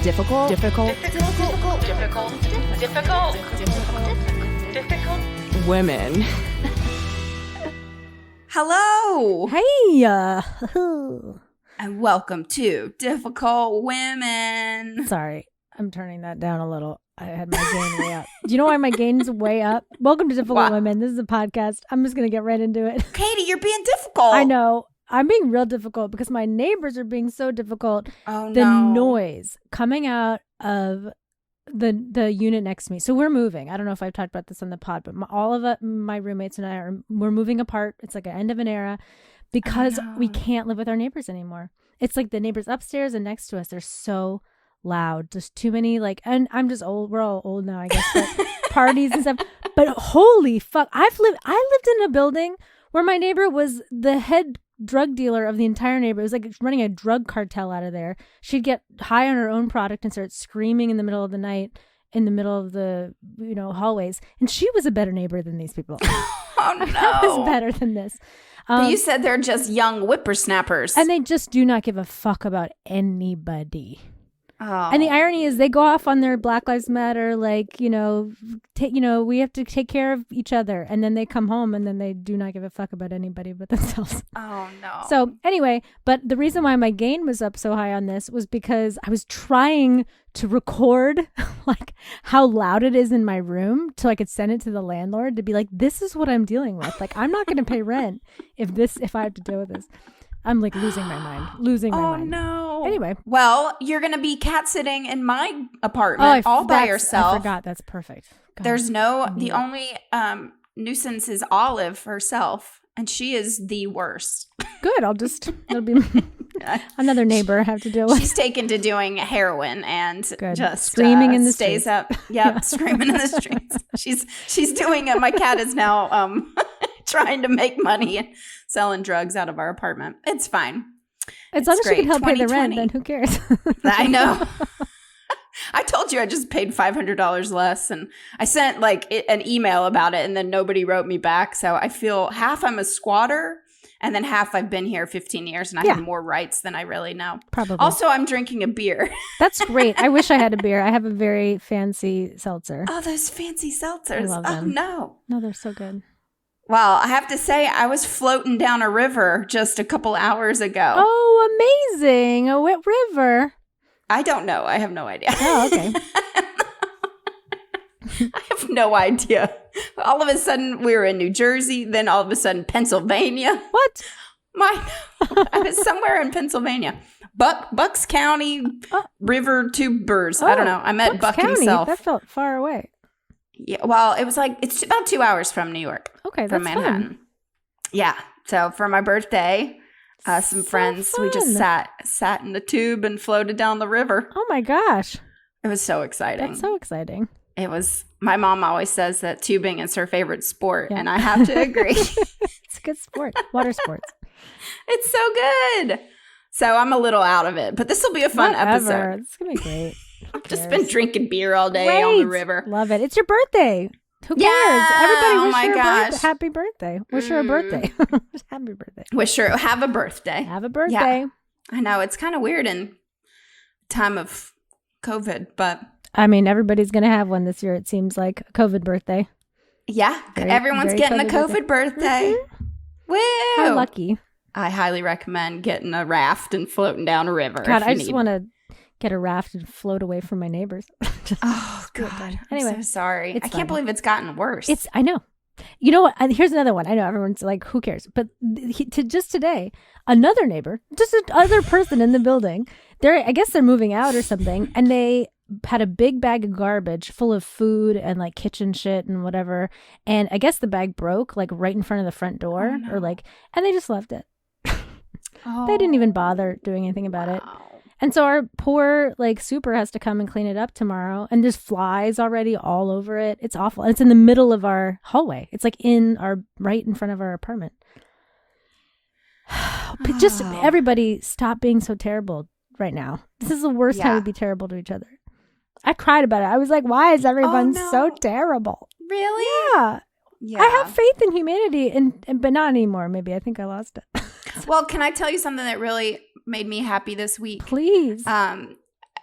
Difficult. Women. Hello. Hey. And welcome to Difficult Women. Sorry, I'm turning that down a little. I had my gain way up. Do you know why my gain's way up? Welcome to Difficult Women. This is a podcast. I'm just going to get right into it. Katie, you're being difficult. I know. I'm being real difficult because my neighbors are being so difficult. Oh, the no. noise coming out of the unit next to me. So we're moving. I don't know if I've talked about this on the pod, but all of my roommates and I we're moving apart. It's like an end of an era because we can't live with our neighbors anymore. It's like the neighbors upstairs and next to us, they're so loud. Just too many and I'm just old. We're all old now, I guess. But parties and stuff. But holy fuck, I lived in a building where my neighbor was the head drug dealer of the entire neighborhood. It was like running a drug cartel out of there. She'd get high on her own product and start screaming in the middle of the night in the middle of the hallways. And she was a better neighbor than these people. Oh no, I was better than this. But you said they're just young whippersnappers, and they just do not give a fuck about anybody. Oh. And the irony is they go off on their Black Lives Matter, we have to take care of each other. And then they come home and then they do not give a fuck about anybody but themselves. Oh, no. So anyway, but the reason why my gain was up so high on this was because I was trying to record like how loud it is in my room so I could send it to the landlord to be like, this is what I'm dealing with. Like, I'm not going to pay rent if I have to deal with this. I'm like losing my mind. Oh, no. Anyway. Well, you're going to be cat sitting in my apartment all by yourself. I forgot. That's perfect. God. There's the only nuisance is Olive herself, and she is the worst. Good. It'll be another neighbor I have to deal with. She's taken to doing heroin and just screaming in the stays streets. Up. Yep, yeah. Screaming in the streets. She's doing it. My cat is now trying to make money and selling drugs out of our apartment. It's fine. As long as she can help pay the rent, then who cares? I know. I told you I just paid $500 less, and I sent an email about it, and then nobody wrote me back. So I feel half I'm a squatter, and then half I've been here 15 years, and I have more rights than I really know. Probably. Also, I'm drinking a beer. That's great. I wish I had a beer. I have a very fancy seltzer. Oh, those fancy seltzers. I love them. No, they're so good. Well, I have to say, I was floating down a river just a couple hours ago. Oh, amazing. A wet river. I don't know. I have no idea. Oh, okay. I have no idea. All of a sudden, we were in New Jersey. Then all of a sudden, Pennsylvania. What? I was somewhere in Pennsylvania. Bucks County, river tubers. I don't know. I met Buck County. himself. That felt far away. Yeah, well, it was it's about 2 hours from New York. Okay, from that's Manhattan. fun. Yeah. So for my birthday, some friends, we just sat in the tube and floated down the river. Oh my gosh. It was so exciting. That's so exciting. It was. My mom always says that tubing is her favorite sport, and I have to agree. It's a good sport. Water sports. It's so good. So I'm a little out of it, but this will be a fun episode. It's going to be great. I've just been drinking beer all day on the river. Love it. It's your birthday. Who cares? Yeah, Everybody wish her gosh. a happy birthday. Wish her a birthday. Happy birthday. Wish her have a birthday. Have a birthday. Yeah. I know. It's kind of weird in time of COVID, but I mean, everybody's going to have one this year, it seems like. A COVID birthday. Yeah. Everyone's getting a COVID birthday. Mm-hmm. Woo! How lucky. I highly recommend getting a raft and floating down a river. God, I just want to get a raft and float away from my neighbors. Oh, God. Anyway, I'm so sorry. I fun. can't believe it's gotten worse. I know. You know what? Here's another one. I know everyone's like, who cares? But just today, another neighbor, just another person in the building, I guess they're moving out or something, and they had a big bag of garbage full of food and like kitchen shit and whatever. And I guess the bag broke like right in front of the front door and they just left it. They didn't even bother doing anything about it. And so our poor super has to come and clean it up tomorrow. And there's flies already all over it. It's awful. And it's in the middle of our hallway. It's like right in front of our apartment. Just everybody stop being so terrible right now. This is the worst time to be terrible to each other. I cried about it. I was like, why is everyone so terrible? Really? Yeah. I have faith in humanity, but not anymore. Maybe I think I lost it. Well, can I tell you something that really made me happy this week? Please.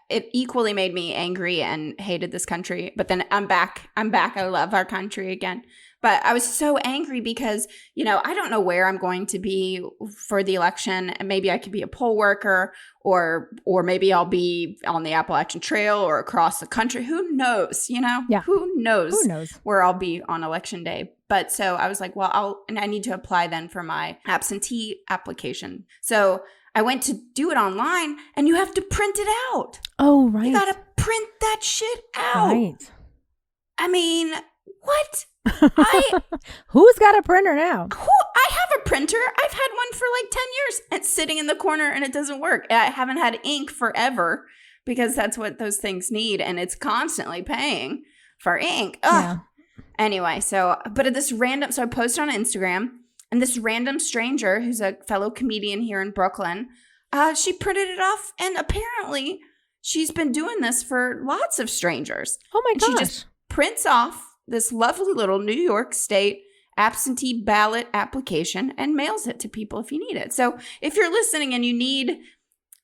it equally made me angry and hated this country. But then I'm back. I love our country again. But I was so angry because, I don't know where I'm going to be for the election. And maybe I could be a poll worker or maybe I'll be on the Appalachian Trail or across the country. Who knows, Yeah. Who knows Who knows where I'll be on election day. But so I was like, well, I need to apply then for my absentee application. So I went to do it online and you have to print it out. Oh, right. You got to print that shit out. Right. I mean, what? Who's got a printer now? I have a printer. I've had one for like 10 years. It's sitting in the corner and it doesn't work. I haven't had ink forever because that's what those things need. And it's constantly paying for ink. Ugh. Yeah. Anyway, so I posted on Instagram and this random stranger who's a fellow comedian here in Brooklyn, she printed it off and apparently she's been doing this for lots of strangers. Oh my gosh. She just prints off this lovely little New York State absentee ballot application and mails it to people if you need it. So if you're listening and you need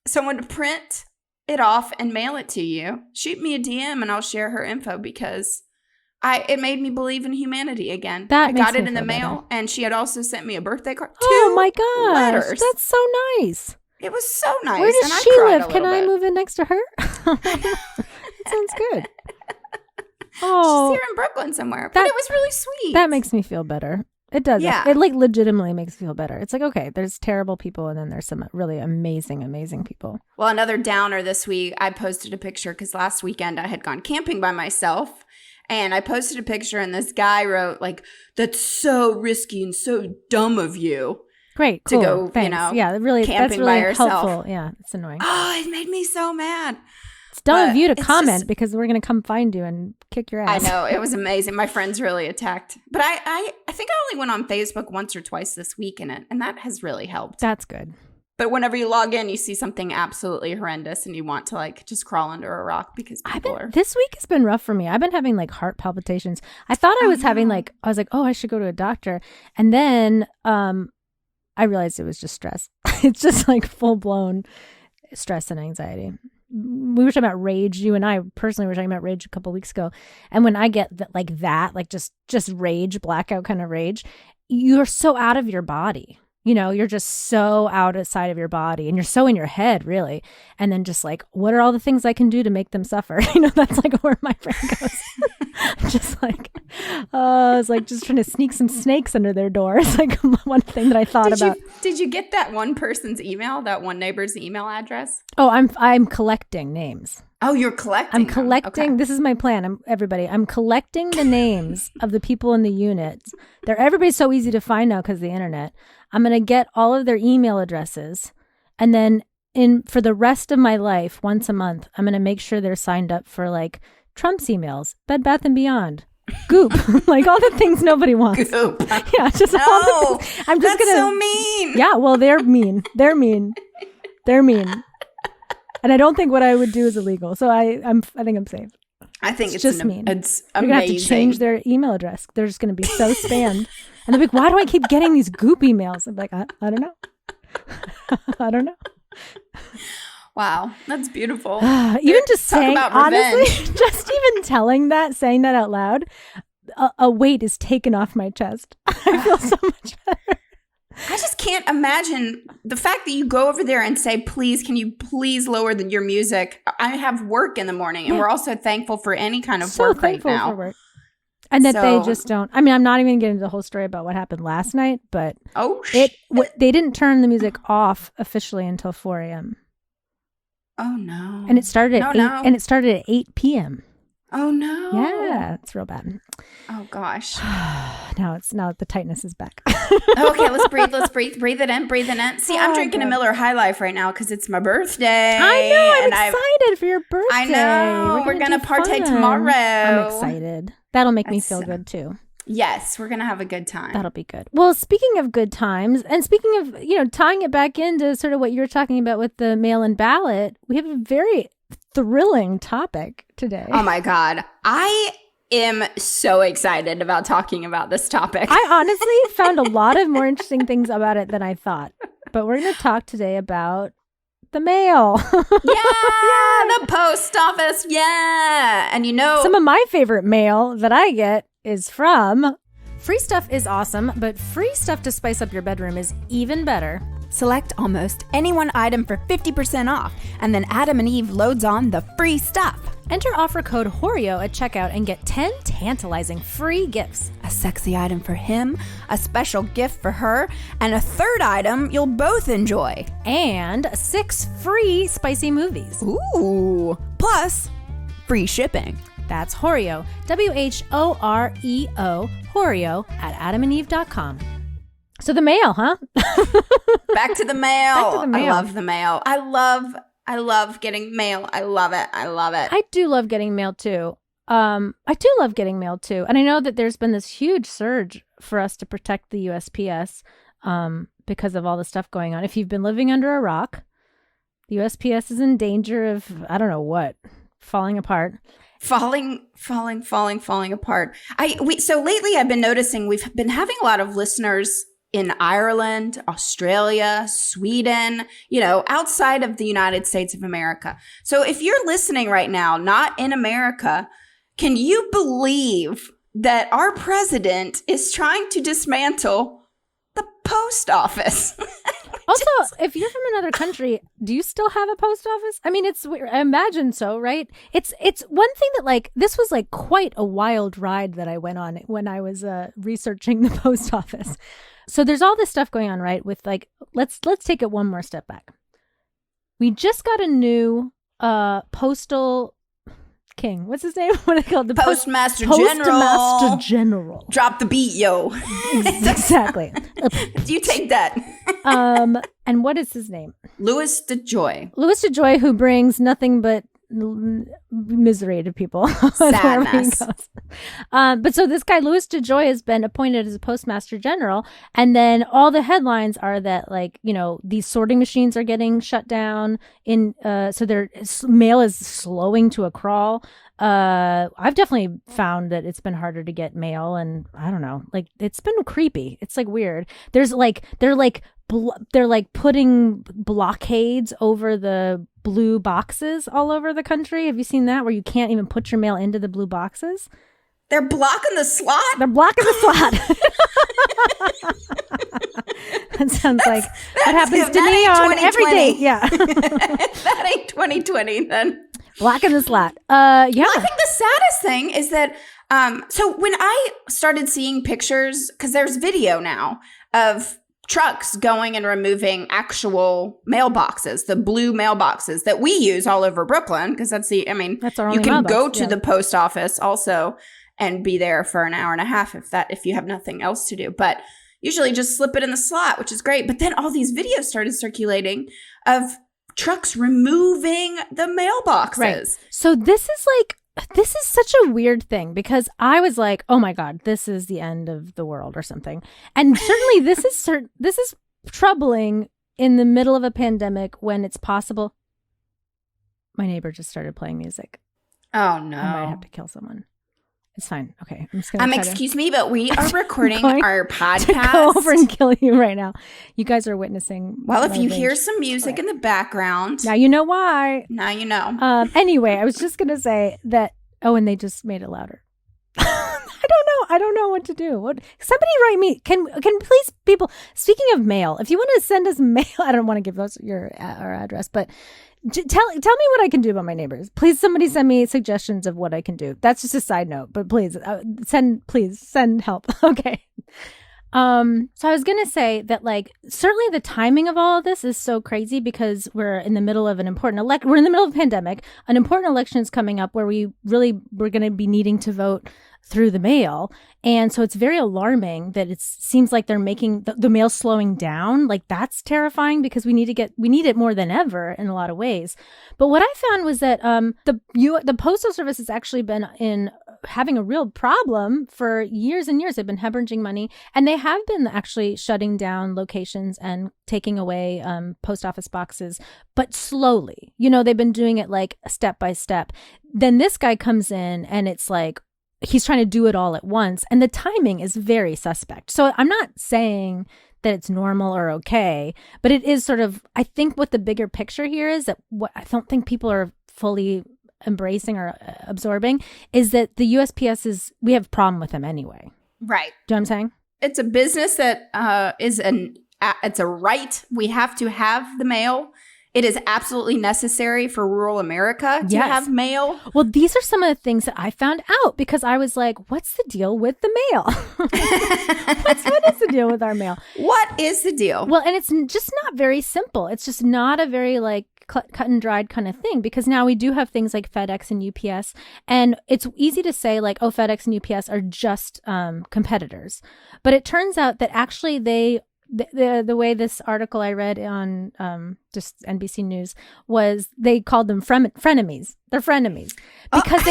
someone to print it off and mail it to you, shoot me a DM and I'll share her info because it made me believe in humanity again. I got it in the mail and she had also sent me a birthday card. Oh my gosh. Letters. That's so nice. It was so nice. Where does and she I cried live? a Can little I bit. move in next to her? That sounds good. Oh, she's here in Brooklyn somewhere. But it was really sweet. That makes me feel better. It does. Yeah. It like legitimately makes me feel better. It's like, okay, there's terrible people and then there's some really amazing, amazing people. Well, another downer this week, I posted a picture because last weekend I had gone camping by myself and I posted a picture and this guy wrote like, that's so risky and so dumb of you. Great. To Cool. go, Thanks. Yeah, really, camping that's really by yourself. helpful. Yeah, it's annoying. Oh, it made me so mad. It's dumb of you to it's comment just- because we're going to come find you and kick your I ass. know. It was amazing. My friends really attacked. But I think I only went on Facebook once or twice this week and that has really helped. That's good. But whenever you log in, you see something absolutely horrendous and you want to like just crawl under a rock because people are. This week has been rough for me. I've been having like heart palpitations. I thought I was having I was like, oh, I should go to a doctor. And then I realized it was just stress. It's just like full blown stress and anxiety. We were talking about rage. You and I personally were talking about rage a couple weeks ago. And when I get like just rage, blackout kind of rage, you're so out of your body. You're just so outside of your body and you're so in your head, really. And then just like, what are all the things I can do to make them suffer? That's like where my brain goes. Just like, it's like just trying to sneak some snakes under their door. It's like one thing that I thought about. Did you get that one person's email, that one neighbor's email address? Oh, I'm collecting names. Oh, you're collecting. I'm collecting. Okay. This is my plan. I'm collecting the names of the people in the unit. Everybody's so easy to find now because of the internet. I'm going to get all of their email addresses. And then for the rest of my life, once a month, I'm going to make sure they're signed up for like Trump's emails, Bed Bath & Beyond, Goop, like all the things nobody wants. Goop. Yeah, just all the things. I'm just that's gonna, so mean. Yeah, well, they're mean. They're mean. And I don't think what I would do is illegal. So I think I'm safe. I think it's just mean. It's You're amazing. going to have to change their email address. They're just going to be so spammed. And they'll be like, why do I keep getting these Goop emails? I'm like, I don't know. I don't know. Wow, that's beautiful. Even just Talk saying, about honestly, revenge. just even saying that out loud, a weight is taken off my chest. I feel so much better. I just can't imagine the fact that you go over there and say, please, can you please lower your music? I have work in the morning and we're also thankful for any kind of work right now. For work. And that they just don't. I mean, I'm not even going to get into the whole story about what happened last night, but they didn't turn the music off officially until 4 a.m. Oh no! And it started at 8. And it started at 8 p.m. Oh no! Yeah, it's real bad. Oh gosh! now the tightness is back. Okay, let's breathe. Breathe it in. See, I'm drinking a Miller High Life right now because it's my birthday. I know. I'm excited for your birthday. I know. We're gonna partay tomorrow. I'm excited. That'll make me feel good too. Yes, we're gonna have a good time. That'll be good. Well, speaking of good times, and speaking of tying it back into sort of what you're talking about with the mail-in ballot, we have a very thrilling topic today. Oh my God, I am so excited about talking about this topic. I honestly found a lot of more interesting things about it than I thought. But we're going to talk today about the mail. Yeah, the post office. Yeah. And some of my favorite mail that I get is from Free Stuff is awesome, but free stuff to spice up your bedroom is even better. Select almost any one item for 50% off, and then Adam and Eve loads on the free stuff. Enter offer code HORIO at checkout and get 10 tantalizing free gifts. A sexy item for him, a special gift for her, and a third item you'll both enjoy. And 6 free spicy movies. Ooh! Plus, free shipping. That's HORIO, WHOREO, HORIO at adamandeve.com. So the mail, huh? Back to the mail. Back to the mail. I love the mail. I love getting mail. I love it. I do love getting mail too. And I know that there's been this huge surge for us to protect the USPS because of all the stuff going on. If you've been living under a rock, the USPS is in danger of, I don't know what, falling apart. Falling apart. So lately I've been noticing we've been having a lot of listeners in Ireland, Australia, Sweden, outside of the United States of America. So if you're listening right now, not in America, can you believe that our president is trying to dismantle the post office? Also, if you're from another country, do you still have a post office? I mean, it's weird. I imagine so, right? It's one thing that this was quite a wild ride that I went on when I was researching the post office. So there's all this stuff going on, right? With let's take it one more step back. We just got a new postal king. What's his name? What are they called? The Postmaster General. Postmaster General. Drop the beat, yo. Exactly. You take that. And what is his name? Louis DeJoy. Louis DeJoy, who brings nothing but misery to people. Sadness. But so this guy, Louis DeJoy, has been appointed as a postmaster general. And then all the headlines are that, these sorting machines are getting shut down. So their mail is slowing to a crawl. I've definitely found that it's been harder to get mail, and I don't know, it's been creepy. It's weird. There's they're putting blockades over the blue boxes all over the country. Have you seen that, where you can't even put your mail into the blue boxes? They're blocking the slot? They're blocking the slot. That sounds like what happens to me on every day. Yeah. That ain't 2020 then. Blocking the slot. Yeah. Well, I think the saddest thing is that, so when I started seeing pictures, because there's video now of trucks going and removing actual mailboxes, the blue mailboxes that we use all over Brooklyn, because that's our only you can mailbox, go to the post office also and be there for an hour and a half if you have nothing else to do. But usually just slip it in the slot, which is great. But then all these videos started circulating of trucks removing the mailboxes. Right. So this is such a weird thing, because I was like, oh my God, this is the end of the world or something. And certainly this is troubling in the middle of a pandemic when it's possible. My neighbor just started playing music. Oh no. I might have to kill someone. It's fine. Okay. I'm just excuse me, but we are recording our podcast. To go over and kill you right now. You guys are witnessing. Well, if you hear some music in the background. Now you know why. Now you know. Anyway, I was just going to say that. Oh, and they just made it louder. I don't know what to do. Somebody write me. Can please, people, speaking of mail, if you want to send us mail, I don't want to give us our address, but tell me what I can do about my neighbors. Please, somebody send me suggestions of what I can do. That's just a side note, but please send help. Okay. So I was going to say that certainly the timing of all of this is so crazy, because we're in the middle of an important we're in the middle of a pandemic. An important election is coming up where we're going to be needing to vote through the mail. And so it's very alarming that it seems like they're making the mail slowing down. That's terrifying, because we need it more than ever in a lot of ways. But what I found was that the Postal Service has actually been having a real problem for years and years. They've been hemorrhaging money, and they have been actually shutting down locations and taking away post office boxes, but slowly. They've been doing it step by step. Then this guy comes in, and it's he's trying to do it all at once, and the timing is very suspect. So I'm not saying that it's normal or okay, but it is sort of, I think what the bigger picture here is that I don't think people are fully embracing or absorbing is that the USPS we have a problem with them anyway. Right. Do you know what I'm saying? It's a business that it's a right. We have to have the mail. It is absolutely necessary for rural America to have mail. Well, these are some of the things that I found out because I was like, what's the deal with the mail? What is the deal with our mail? What is the deal? Well, and it's just not very simple. It's just not a very like cut and dried kind of thing because now we do have things like FedEx and UPS. And it's easy to say like, oh, FedEx and UPS are just competitors. But it turns out that actually the way this article I read on just NBC News was they called them frenemies. They're frenemies because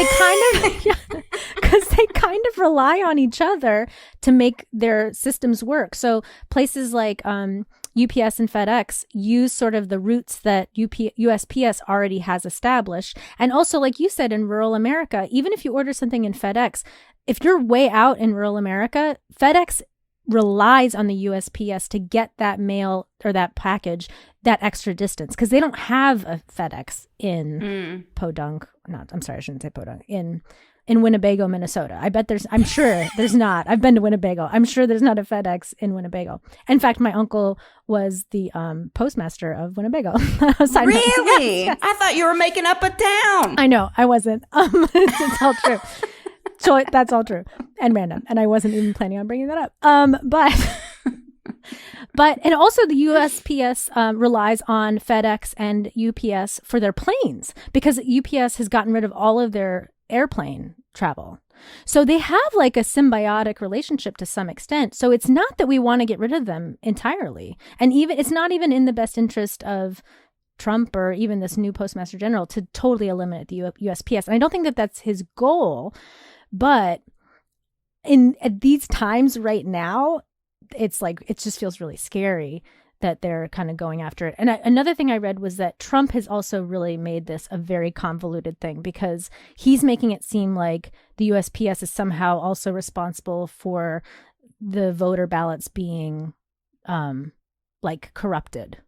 they kind of rely on each other to make their systems work. So places like UPS and FedEx use sort of the routes that USPS already has established. And also, like you said, in rural America, even if you order something in FedEx, if you're way out in rural America, FedEx relies on the USPS to get that mail or that package that extra distance because they don't have a FedEx in Podunk. I'm sorry, I shouldn't say Podunk. In Winnebago, Minnesota. I'm sure there's not. I've been to Winnebago. I'm sure there's not a FedEx in Winnebago. In fact, my uncle was the postmaster of Winnebago. Really? Yes. I thought you were making up a town. I know. I wasn't. It's all true. So that's all true and random. And I wasn't even planning on bringing that up. But and also the USPS relies on FedEx and UPS for their planes because UPS has gotten rid of all of their airplane travel. So they have like a symbiotic relationship to some extent. So it's not that we want to get rid of them entirely. And even it's not even in the best interest of Trump or even this new Postmaster General to totally eliminate the USPS. And I don't think that that's his goal. But at these times right now, it's like it just feels really scary that they're kind of going after it. And another thing I read was that Trump has also really made this a very convoluted thing because he's making it seem like the USPS is somehow also responsible for the voter ballots being like corrupted.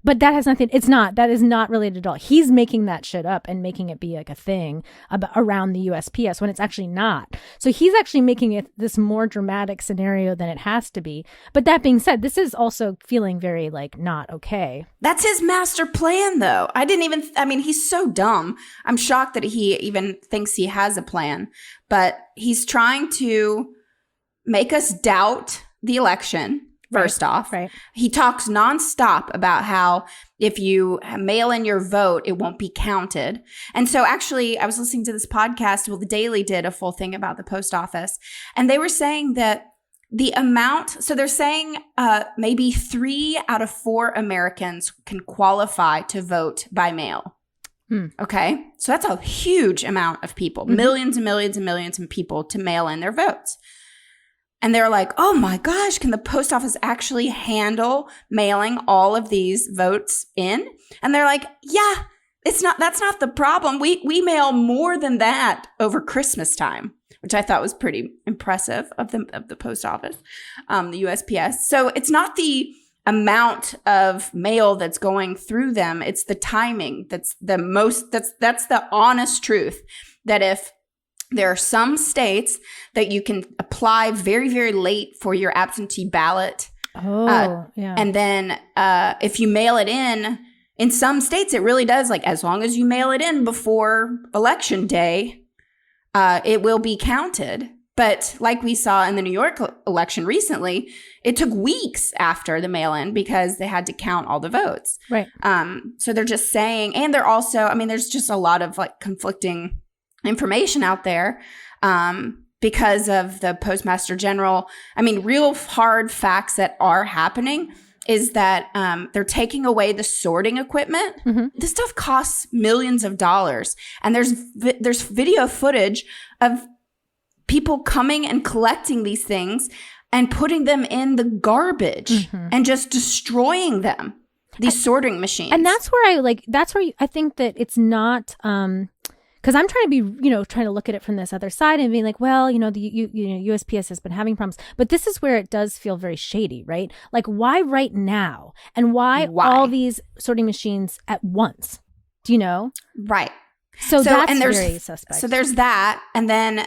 But that has nothing, that is not related at all. He's making that shit up and making it be like a thing around the USPS when it's actually not. So he's actually making it this more dramatic scenario than it has to be. But that being said, this is also feeling very like not okay. That's his master plan though. He's so dumb. I'm shocked that he even thinks he has a plan, but he's trying to make us doubt the election. First off, he talks nonstop about how if you mail in your vote, it won't be counted. And so actually, I was listening to this podcast. Well, The Daily did a full thing about the post office. And they were saying that the amount, so they're saying maybe 3 out of 4 Americans can qualify to vote by mail. Okay. So that's a huge amount of people, millions and millions and millions of people to mail in their votes. And they're like, oh my gosh, can the post office actually handle mailing all of these votes in? And they're like, yeah, that's not the problem. We mail more than that over Christmas time, which I thought was pretty impressive of the post office, the USPS. So it's not the amount of mail that's going through them. It's the timing. That's the honest truth that if there are some states that you can apply very, very late for your absentee ballot. And then if you mail it in some states, it really does, like as long as you mail it in before election day, it will be counted. But like we saw in the New York election recently, it took weeks after the mail-in because they had to count all the votes. Right. So they're just saying, and they're also, there's just a lot of like conflicting information out there because of the Postmaster General. Real hard facts that are happening is that they're taking away the sorting equipment. This stuff costs millions of dollars. And there's video footage of people coming and collecting these things and putting them in the garbage and just destroying them, these sorting machines. And that's where I think that it's not because I'm trying to be, trying to look at it from this other side and being like, well, the USPS has been having problems. But this is where it does feel very shady, right? Like, why right now? And why all these sorting machines at once? Do you know? Right. So that's very suspect. So there's that. And then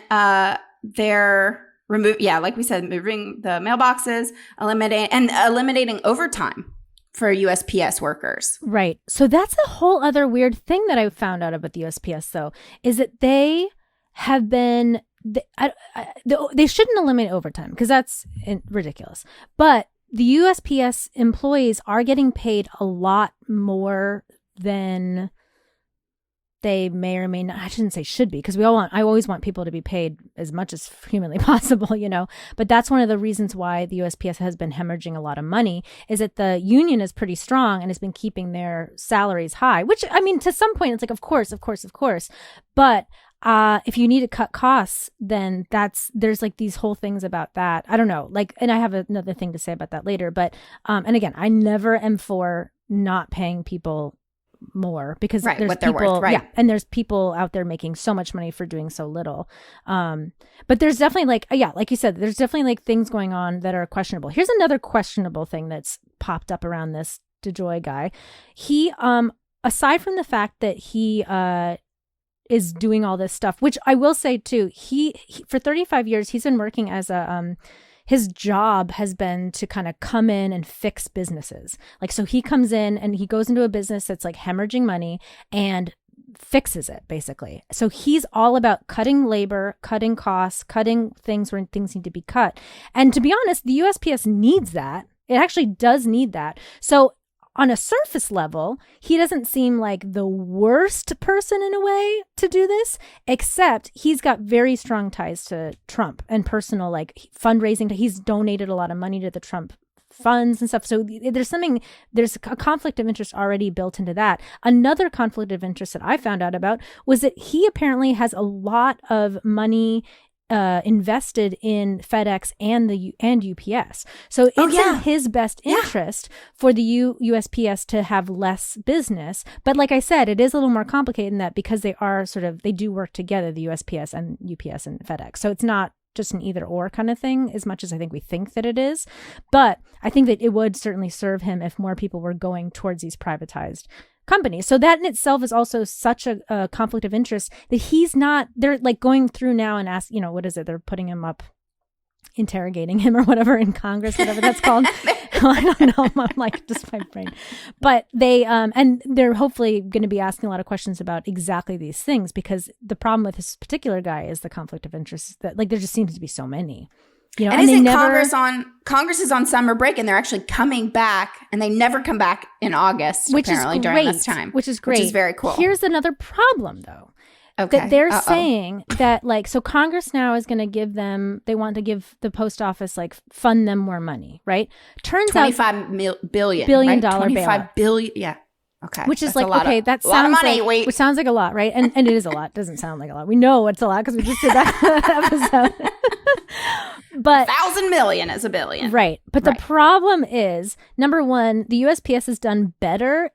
they're like we said, moving the mailboxes, eliminating overtime for USPS workers. Right. So that's a whole other weird thing that I found out about the USPS, though, is that they have been, they shouldn't eliminate overtime because that's ridiculous. But the USPS employees are getting paid a lot more than they may or may not. I shouldn't say should be, because I always want people to be paid as much as humanly possible, but that's one of the reasons why the USPS has been hemorrhaging a lot of money, is that the union is pretty strong and has been keeping their salaries high, which, I mean, to some point it's like, of course. But if you need to cut costs, then there's like these whole things about that. I don't know, like, and I have another thing to say about that later, but, and again, I never am for not paying people more, because there's what they're people, worth, right? And there's people out there making so much money for doing so little. But there's definitely like you said, there's definitely like things going on that are questionable. Here's another questionable thing that's popped up around this DeJoy guy. He, aside from the fact that he is doing all this stuff, which I will say too, he for 35 years he's been working as a his job has been to kind of come in and fix businesses. Like, so he comes in and he goes into a business that's like hemorrhaging money and fixes it, basically. So he's all about cutting labor, cutting costs, cutting things where things need to be cut. And to be honest, the USPS needs that. It actually does need that. So on a surface level, he doesn't seem like the worst person in a way to do this, except he's got very strong ties to Trump and personal like fundraising. He's donated a lot of money to the Trump funds and stuff. So there's a conflict of interest already built into that. Another conflict of interest that I found out about was that he apparently has a lot of money invested in FedEx and UPS. So it's in his best interest for the USPS to have less business. But like I said, it is a little more complicated than that, because they do work together, the USPS and UPS and FedEx. So it's not just an either or kind of thing as much as I think we think that it is. But I think that it would certainly serve him if more people were going towards these privatized company. So that in itself is also such a conflict of interest that they're like going through now and ask, what is it? They're putting him up, interrogating him or whatever in Congress, whatever that's called. I don't know. I'm like, just my brain. But they, and they're hopefully going to be asking a lot of questions about exactly these things, because the problem with this particular guy is the conflict of interest that like there just seems to be so many. And isn't Congress is on summer break, and they're actually coming back, and they never come back in August, which apparently, is during this time. Which is great. Which is very cool. Here's another problem, though. Okay. That they're saying that, like, so Congress now is going to they want to give the post office, like, fund them more money, right? Turns out $25 billion dollar $25 billion, yeah. Okay. Which is like, okay, that sounds a lot of money. Which sounds like a lot, right? And it is a lot. It doesn't sound like a lot. We know it's a lot because we just did that episode. But 1,000 million is a billion. Right. But the problem is, number one, the USPS has done better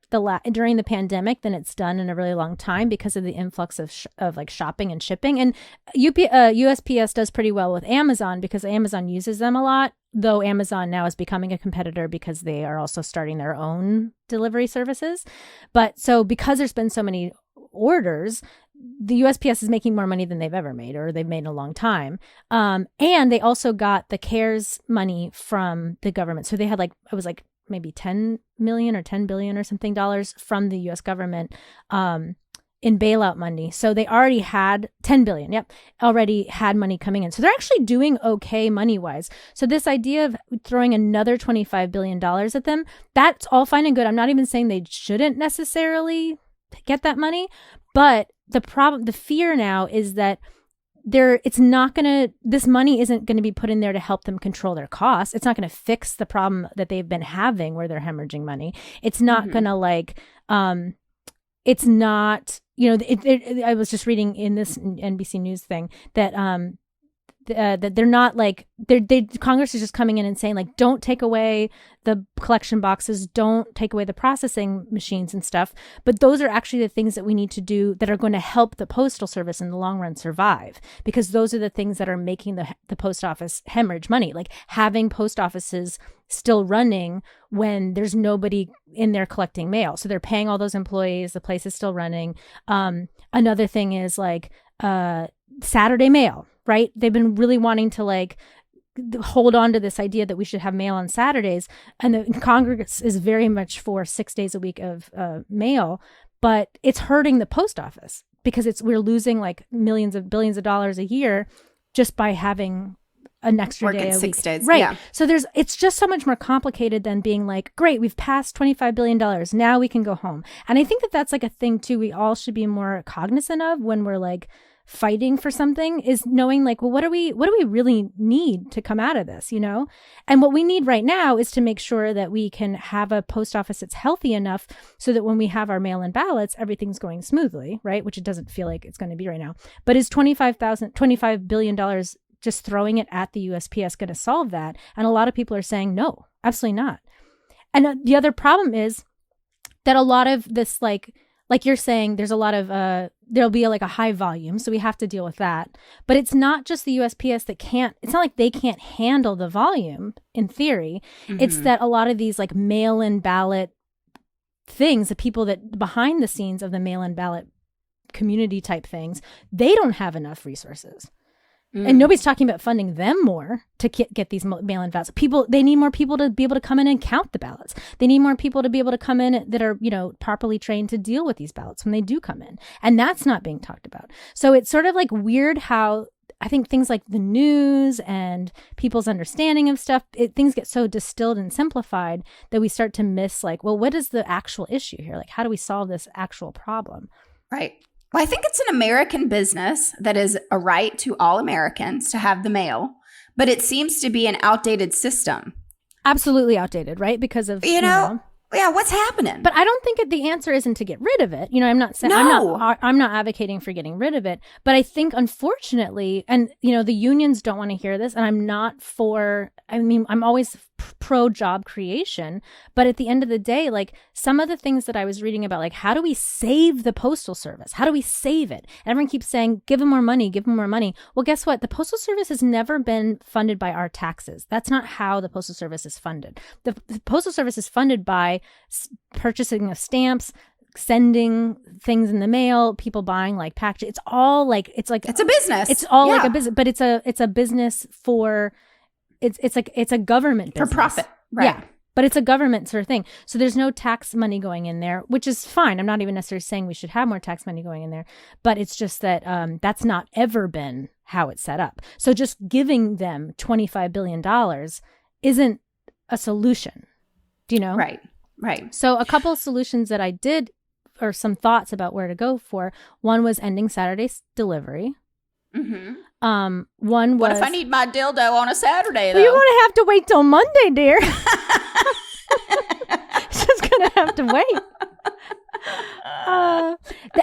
during the pandemic than it's done in a really long time because of the influx of like shopping and shipping. And USPS does pretty well with Amazon because Amazon uses them a lot, though Amazon now is becoming a competitor because they are also starting their own delivery services. But so because there's been so many orders, the USPS is making more money than they've ever made, or they've made in a long time. And they also got the CARES money from the government. So they had maybe 10 million or 10 billion or something dollars from the US government in bailout money. So they already had 10 billion. Yep. Already had money coming in. So they're actually doing okay money wise. So this idea of throwing another $25 billion at them, that's all fine and good. I'm not even saying they shouldn't necessarily get that money, but the fear now is that this money isn't going to be put in there to help them control their costs. It's not going to fix the problem that they've been having where they're hemorrhaging money. It's not going to it's not, I was just reading in this NBC News thing that that they're not like Congress is just coming in and saying like, don't take away the collection boxes, don't take away the processing machines and stuff. But those are actually the things that we need to do that are going to help the Postal Service in the long run survive, because those are the things that are making the post office hemorrhage money, like having post offices still running when there's nobody in there collecting mail. So they're paying all those employees, the place is still running. Another thing is like Saturday mail, right? They've been really wanting to like hold on to this idea that we should have mail on Saturdays. And the Congress is very much for 6 days a week of mail, but it's hurting the post office because we're losing like billions of dollars a year just by having an extra Working day a 6 week. days. Right. Yeah. So it's just so much more complicated than being like, great, we've passed $25 billion. Now we can go home. And I think that that's like a thing too, we all should be more cognizant of when we're like fighting for something, is knowing like, well, what do we really need to come out of this, you know? And what we need right now is to make sure that we can have a post office that's healthy enough so that when we have our mail-in ballots, everything's going smoothly, right? Which it doesn't feel like it's going to be right now. But is $25 billion just throwing it at the USPS going to solve that? And a lot of people are saying, no, absolutely not. And the other problem is that a lot of this, like you're saying, there's a lot of, there'll be like a high volume. So we have to deal with that. But it's not just the USPS it's not like they can't handle the volume in theory. Mm-hmm. It's that a lot of these like mail-in ballot things, the people that behind the scenes of the mail-in ballot community type things, they don't have enough resources. And nobody's talking about funding them more to get these mail-in ballots. They need more people to be able to come in and count the ballots. They need more people to be able to come in that are, properly trained to deal with these ballots when they do come in. And that's not being talked about. So it's sort of like weird how I think things like the news and people's understanding of stuff, things get so distilled and simplified that we start to miss like, well, what is the actual issue here? Like, how do we solve this actual problem? Right. Well, I think it's an American business that is a right to all Americans to have the mail, but it seems to be an outdated system. Absolutely outdated, right? Because of, yeah, what's happening? But I don't think the answer isn't to get rid of it. I'm not saying I'm not advocating for getting rid of it, but I think unfortunately, and the unions don't want to hear this, and I'm not for. I mean, I'm always pro job creation, but at the end of the day, like some of the things that I was reading about, like how do we save the Postal Service? How do we save it? Everyone keeps saying, give them more money, give them more money. Well, guess what? The Postal Service has never been funded by our taxes. That's not how the Postal Service is funded. The Postal Service is funded by purchasing of stamps, sending things in the mail, people buying like packages. It's all like it's a business. It's all like a business, but it's a business for. It's a government business. For profit, right? Yeah, but it's a government sort of thing. So there's no tax money going in there, which is fine. I'm not even necessarily saying we should have more tax money going in there, but it's just that that's not ever been how it's set up. So just giving them $25 billion isn't a solution. Do you know? Right. So a couple of solutions that I did, or some thoughts about where to go for. One was ending Saturday delivery. Mm-hmm. One was, what if I need my dildo on a Saturday though? Well, you're gonna have to wait till Monday, dear. Just gonna have to wait.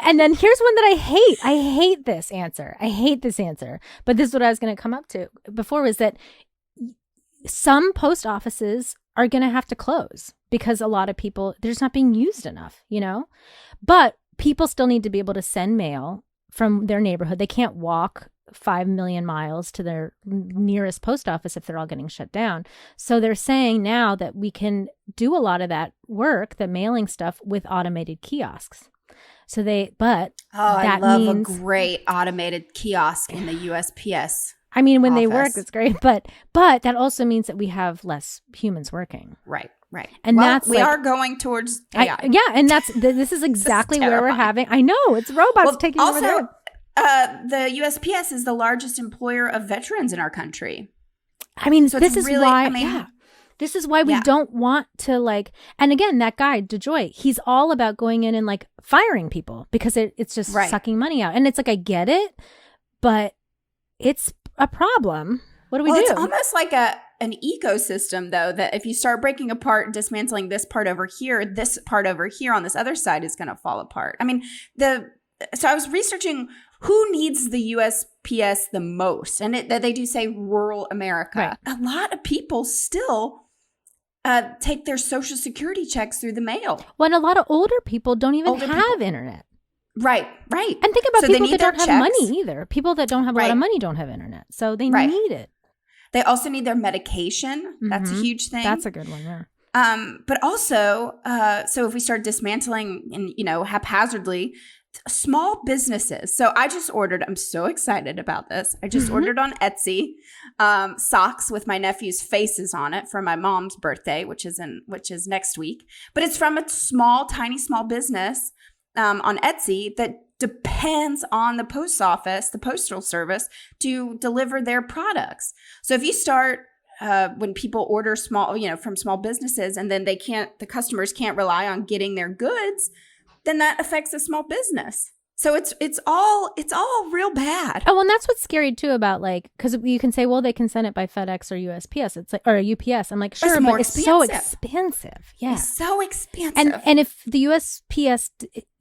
And then here's one that I hate. I hate this answer. But this is what I was gonna come up to before, was that some post offices are gonna have to close because a lot of people, they're just not being used enough, But people still need to be able to send mail from their neighborhood. They can't walk 5 million miles to their nearest post office if they're all getting shut down. So they're saying now that we can do a lot of that work, the mailing stuff, with automated kiosks. So I love a great automated kiosk in the USPS. I mean, when office. they work, it's great, but that also means that we have less humans working. Right. And we are going towards AI. And this is exactly where we're having. I know, it's robots taking over there. The USPS is the largest employer of veterans in our country. I mean, so this is really, why. This is why we don't want to and again, that guy, DeJoy, he's all about going in and firing people because it's just sucking money out. And it's I get it, but it's a problem. What do we do? It's almost like an ecosystem, though, that if you start breaking apart, dismantling this part over here on this other side is going to fall apart. I mean, so I was researching who needs the USPS the most, and they do say rural America. Right. A lot of people still take their Social Security checks through the mail. Well, and a lot of older people don't even have internet. Right. And think about people that don't have money either. People that don't have a lot of money don't have internet, so they need it. They also need their medication. That's a huge thing. That's a good one, yeah. But also, so if we start dismantling and, haphazardly, small businesses. So I just ordered, I'm so excited about this. I just ordered on Etsy socks with my nephew's faces on it for my mom's birthday, which is next week. But it's from a tiny small business on Etsy that depends on the post office, the postal service, to deliver their products. So if you start when people order from small businesses, and then the customers can't rely on getting their goods, then that affects a small business. So it's all real bad. Oh, and that's what's scary too about because you can say, well, they can send it by FedEx or USPS. It's like, or UPS. I'm like, sure, but it's so expensive. Yeah, it's so expensive. And if the USPS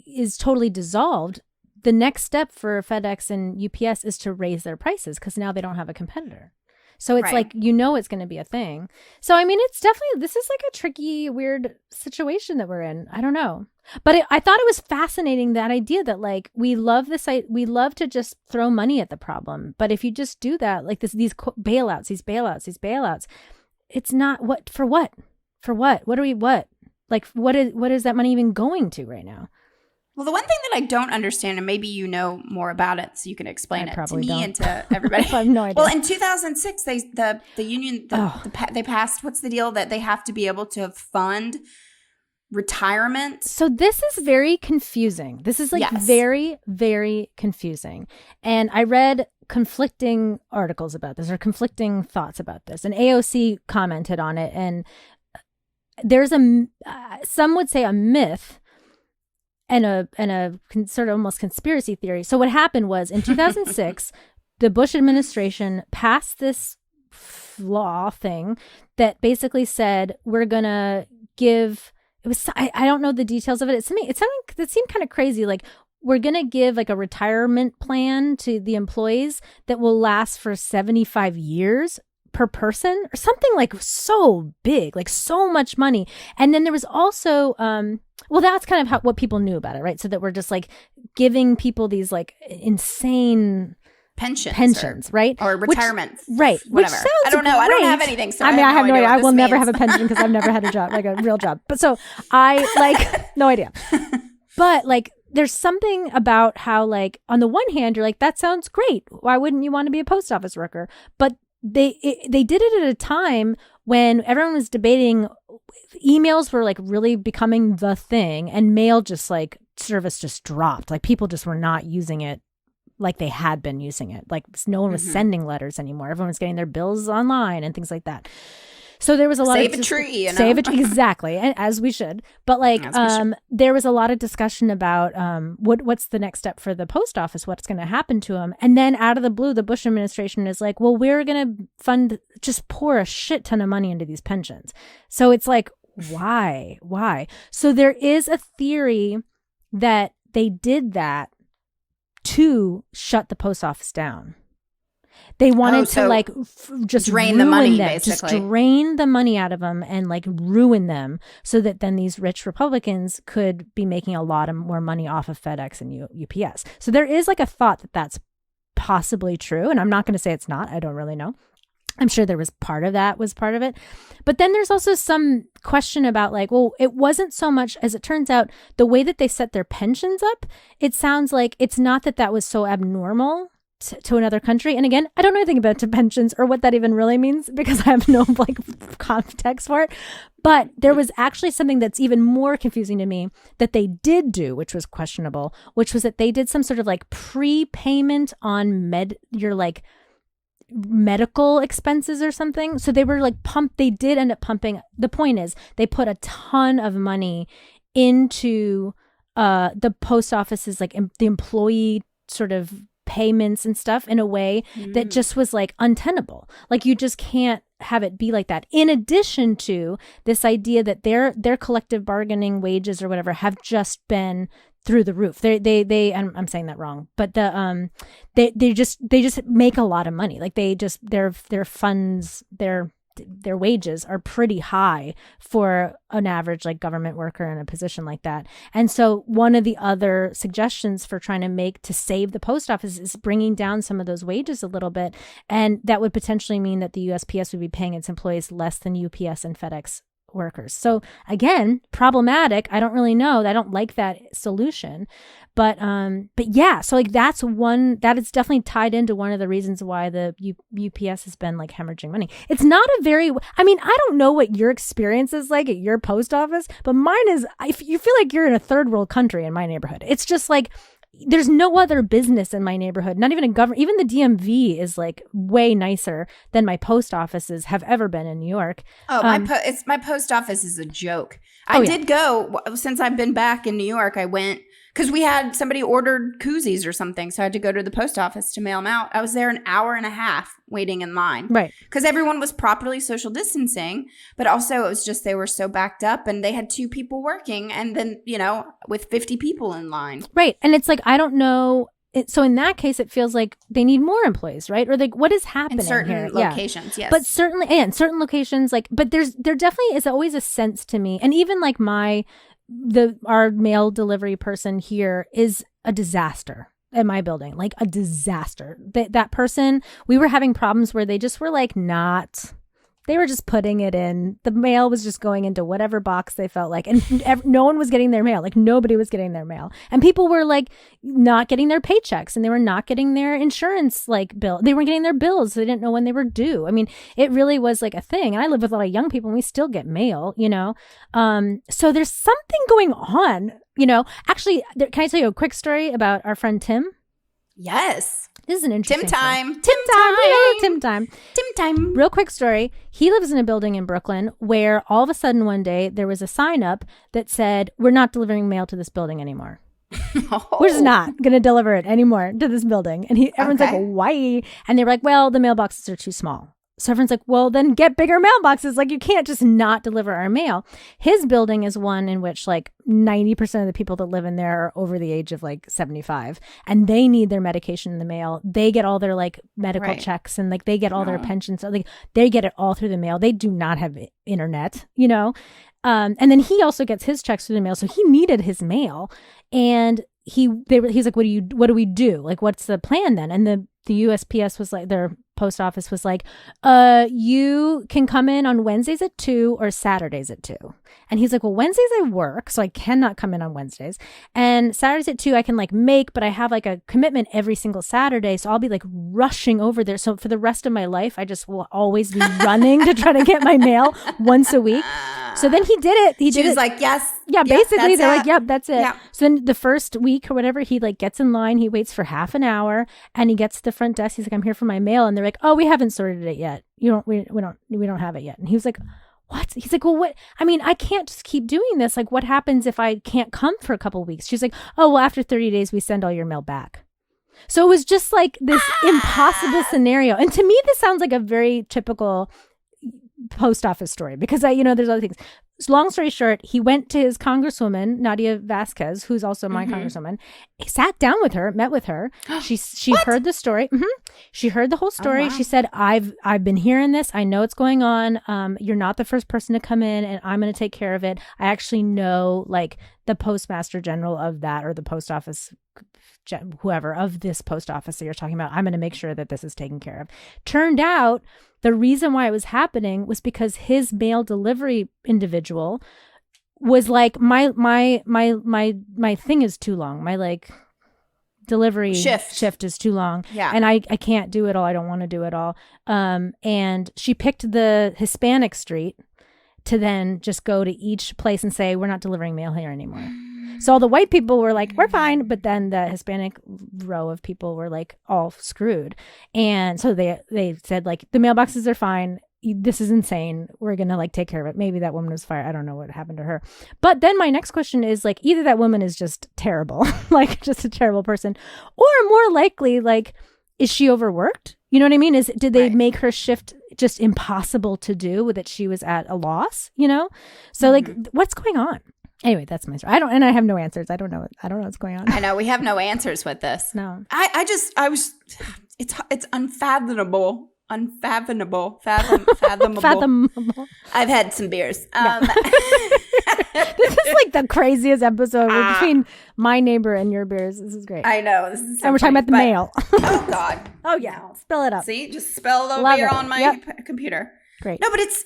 is totally dissolved, the next step for FedEx and UPS is to raise their prices because now they don't have a competitor. So it's like, it's going to be a thing. So, I mean, it's definitely, this is like a tricky, weird situation that we're in. I don't know. But I thought it was fascinating, that idea that we love to just throw money at the problem. But if you just do that, these bailouts, it's not for what? What is that money even going to right now? Well, the one thing that I don't understand, and maybe you know more about it, so you can explain it to me and to everybody. I have no idea. Well, in 2006, the union they passed. What's the deal that they have to be able to fund retirement? So this is very confusing. This is very, very confusing. And I read conflicting articles about this, or conflicting thoughts about this. And AOC commented on it, and there's some would say a myth. And a sort of almost conspiracy theory. So what happened was in 2006, the Bush administration passed this law thing that basically said we're gonna give. It was I don't know the details of it. It seemed kind of crazy. Like, we're gonna give a retirement plan to the employees that will last for 75 years per person, or something so big, so much money. And then there was also well, that's kind of what people knew about it, right? So that we're just giving people these insane pensions, right? Or retirement, right? Whatever. Which sounds I don't know. Great. I don't have anything. So I mean, I have no idea. I will never means. have a pension because I've never had a job, a real job. But so I no idea. But there's something about how on the one hand you're that sounds great. Why wouldn't you want to be a post office worker? But they did it at a time when everyone was debating. Emails were really becoming the thing, and mail just service just dropped. People just were not using it like they had been using it. No one was sending letters anymore. Everyone was getting their bills online and things like that. So there was a lot save of a tree, exactly, and as we should. But there was a lot of discussion about what's the next step for the post office, what's going to happen to them, and then out of the blue, the Bush administration is well, we're going to pour a shit ton of money into these pensions. So it's why? So there is a theory that they did that to shut the post office down. They wanted to just drain the money, them, basically. just drain the money out of them and ruin them, so that then these rich Republicans could be making a lot of more money off of FedEx and UPS. So there is a thought that that's possibly true, and I'm not going to say it's not. I don't really know. I'm sure there was part of it. But then there's also some question about well, it wasn't so much, as it turns out, the way that they set their pensions up. It sounds like it's not that was so abnormal to another country. And again, I don't know anything about pensions or what that even really means, because I have no context for it. But there was actually something that's even more confusing to me that they did do, which was questionable, which was that they did some sort of prepayment on your medical expenses or something. So they were they did end up pumping. The point is, they put a ton of money into the post office's the employee sort of payments and stuff in a way that just was untenable. You just can't have it be like that. In addition to this idea that their collective bargaining wages or whatever have just been through the roof. They I'm saying that wrong, but they just make a lot of money. Like their funds, their wages are pretty high for an average like government worker in a position like that. And so one of the other suggestions for trying to save the post office is bringing down some of those wages a little bit. And that would potentially mean that the USPS would be paying its employees less than UPS and FedEx workers. So again, problematic. I don't really know. I don't like that solution. But yeah, so like that is definitely tied into one of the reasons why the UPS has been like hemorrhaging money. It's not I don't know what your experience is like at your post office, but mine is, you feel like you're in a third world country in my neighborhood. It's just like, there's no other business in my neighborhood, not even a government. Even the DMV is like way nicer than my post offices have ever been in New York. Oh, my post office is a joke. I did go, since I've been back in New York, I went, because we had somebody ordered koozies or something, so I had to go to the post office to mail them out. I was there an hour and a half waiting in line. Right. Because everyone was properly social distancing, but also it was just they were so backed up and they had 2 people working and then, with 50 people in line. Right. And it's like, I don't know. So in that case, it feels like they need more employees, right? Or like, what is happening in certain here? locations, yes. But certainly, and certain locations, like, but there definitely is always a sense to me. And even like our mail delivery person here is a disaster at my building, like a disaster. That person, we were having problems where they just were like they were just putting it in. The mail was just going into whatever box they felt like. And no one was getting their mail. Like nobody was getting their mail. And people were like not getting their paychecks and they were not getting their insurance like bill. They weren't getting their bills. So they didn't know when they were due. I mean, it really was like a thing. And I live with a lot of young people and we still get mail, So there's something going on, Actually, can I tell you a quick story about our friend Tim? Yes. This is an interesting Tim time. Tim time. Tim time. Real quick story. He lives in a building in Brooklyn where all of a sudden one day there was a sign up that said, "We're not delivering mail to this building anymore." We're just not going to deliver it anymore to this building. And everyone's like, why? And they were like, well, the mailboxes are too small. So everyone's like, well, then get bigger mailboxes. Like, you can't just not deliver our mail. His building is one in which like 90% of the people that live in there are over the age of like 75 and they need their medication in the mail. They get all their like medical checks and like they get all their pensions. So like they get it all through the mail. They do not have internet, and then he also gets his checks through the mail. So he needed his mail and he's like, what do we do? Like, what's the plan then? And the USPS was like, their post office was like, you can come in on Wednesdays at 2 or Saturdays at 2. And he's like, well, Wednesdays I work, so I cannot come in on Wednesdays. And Saturdays at 2 I can like make, but I have like a commitment every single Saturday. So I'll be like rushing over there. So for the rest of my life, I just will always be running to try to get my mail once a week. So then he did it. She was like, yes. Yeah, basically they're like, yep, that's it. Yeah. So then the first week or whatever, he like gets in line, he waits for half an hour and he gets to the front desk. He's like, I'm here for my mail. And they're like, oh, we haven't sorted it yet. We don't have it yet. And he was like, what? He's like, well, what? I mean, I can't just keep doing this. Like, what happens if I can't come for a couple of weeks? She's like, oh, well, after 30 days, we send all your mail back. So it was just like this impossible scenario. And to me, this sounds like a very typical post office story because there's other things. So long story short, he went to his congresswoman, Nadia Vasquez, who's also my congresswoman. He sat down with her, met with her. She heard the story. She heard the whole story. Oh, wow. She said, I've been hearing this. I know what's going on. You're not the first person to come in and I'm going to take care of it. I actually know like the postmaster general of that or the post office, whoever of this post office that you're talking about. I'm going to make sure that this is taken care of. Turned out the reason why it was happening was because his mail delivery individual was like, my thing is too long. My like delivery shift is too long. Yeah. And I can't do it all. I don't want to do it all. And she picked the Hispanic street to then just go to each place and say, we're not delivering mail here anymore. So all the white people were like, we're fine. But then the Hispanic row of people were like all screwed. And so they said like, the mailboxes are fine. This is insane. We're going to like take care of it. Maybe that woman was fired. I don't know what happened to her. But then my next question is like, either that woman is just terrible, like just a terrible person, or more likely, like, is she overworked? You know what I mean? Did they make her shift just impossible to do with that she was at a loss, So like, what's going on? Anyway, that's my story. I have no answers. I don't know what's going on. I know we have no answers with this. No. It's unfathomable. Fathomable. Fathomable. I've had some beers. This is like the craziest episode between my neighbor and your beers. This is great. I know. This is so and we're talking funny, about the mail. Oh God. Oh yeah. Spill it up. See, just spell the Love beer it. on my computer. Great. No, but it's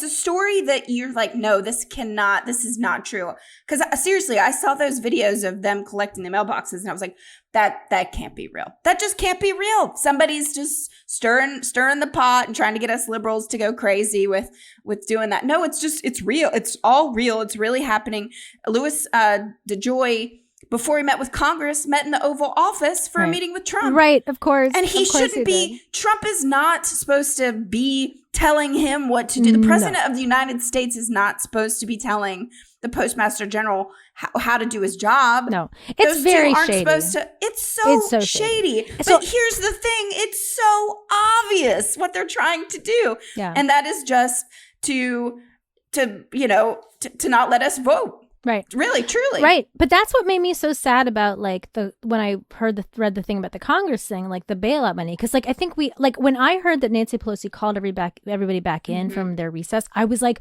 a story that you're like, no, this is not true. Because seriously, I saw those videos of them collecting the mailboxes, and I was like, that can't be real. That just can't be real. Somebody's just stirring the pot and trying to get us liberals to go crazy with doing that. No, it's real. It's all real. It's really happening. Louis DeJoy, before he met with Congress, met in the Oval Office for a meeting with Trump. Right, of course. And he shouldn't be. Trump is not supposed to be telling him what to do. The president of the United States is not supposed to be telling the postmaster general how to do his job. No, it's Those very two aren't shady. supposed to. It's so shady. But here's the thing: it's so obvious what they're trying to do, and that is just to not let us vote. Right. Really, truly. Right. But that's what made me so sad about like when I read the thing about the Congress thing, like the bailout money. Cause like, I think when I heard that Nancy Pelosi called everybody back in from their recess, I was like,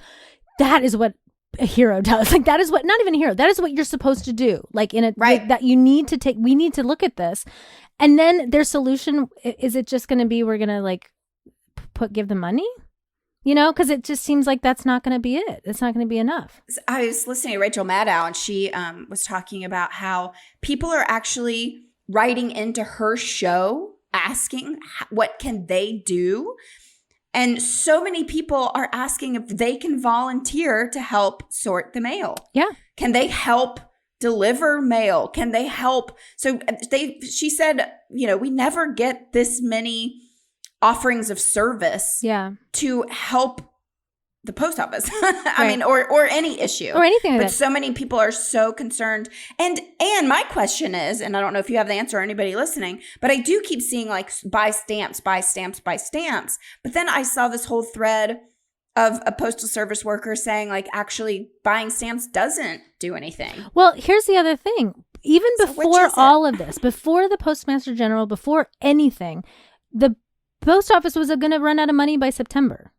that is what a hero does. Like that is what, not even a hero, that is what you're supposed to do. Like that you need to we need to look at this. And then their solution, is it just going to be, we're going to like give them money? You know, because it just seems like that's not going to be it. It's not going to be enough. I was listening to Rachel Maddow, and she was talking about how people are actually writing into her show asking what can they do. And so many people are asking if they can volunteer to help sort the mail. Yeah. Can they help deliver mail? Can they help? So she said, we never get this many offerings of service to help the post office. I mean, or any issue. Or anything like but that. So many people are so concerned. And my question is, and I don't know if you have the answer or anybody listening, but I do keep seeing like buy stamps. But then I saw this whole thread of a postal service worker saying like actually buying stamps doesn't do anything. Well, here's the other thing. Even before all of this, before the Postmaster General, before anything, the post office was going to run out of money by September.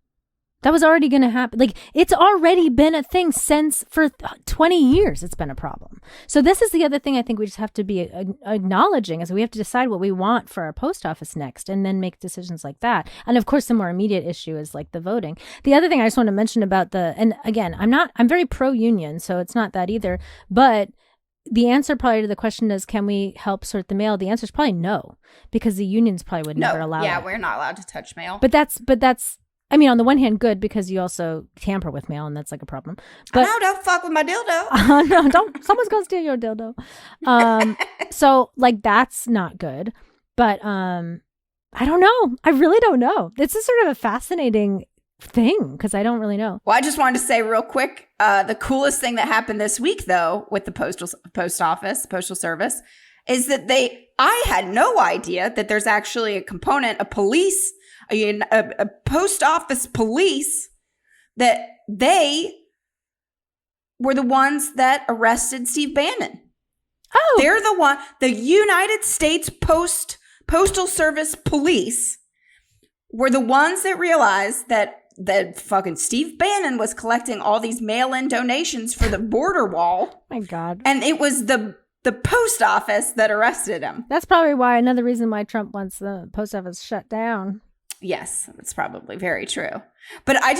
That was already going to happen. Like, it's already been a thing for 20 years. It's been a problem. So this is the other thing I think we just have to be acknowledging is we have to decide what we want for our post office next and then make decisions like that. And of course, the more immediate issue is like the voting. The other thing I just want to mention about and again, I'm very pro-union, so it's not that either. But the answer probably to the question is, can we help sort the mail? The answer is probably no, because the unions probably would never allow it. Yeah, we're not allowed to touch mail. But that's, I mean, on the one hand, good, because you also tamper with mail, and that's like a problem. But no, don't fuck with my dildo. No, don't. Someone's gonna steal your dildo. So like that's not good. But I don't know. I really don't know. This is sort of a fascinating thing because I don't really know. Well, I just wanted to say real quick, the coolest thing that happened this week, though, with the postal service, is that I had no idea that there's actually a component, a post office police, that they were the ones that arrested Steve Bannon. Oh, They're the United States Postal Service Police were the ones that realized that fucking Steve Bannon was collecting all these mail-in donations for the border wall. My God. And it was the post office that arrested him. That's probably another reason why Trump wants the post office shut down. Yes, that's probably very true. But I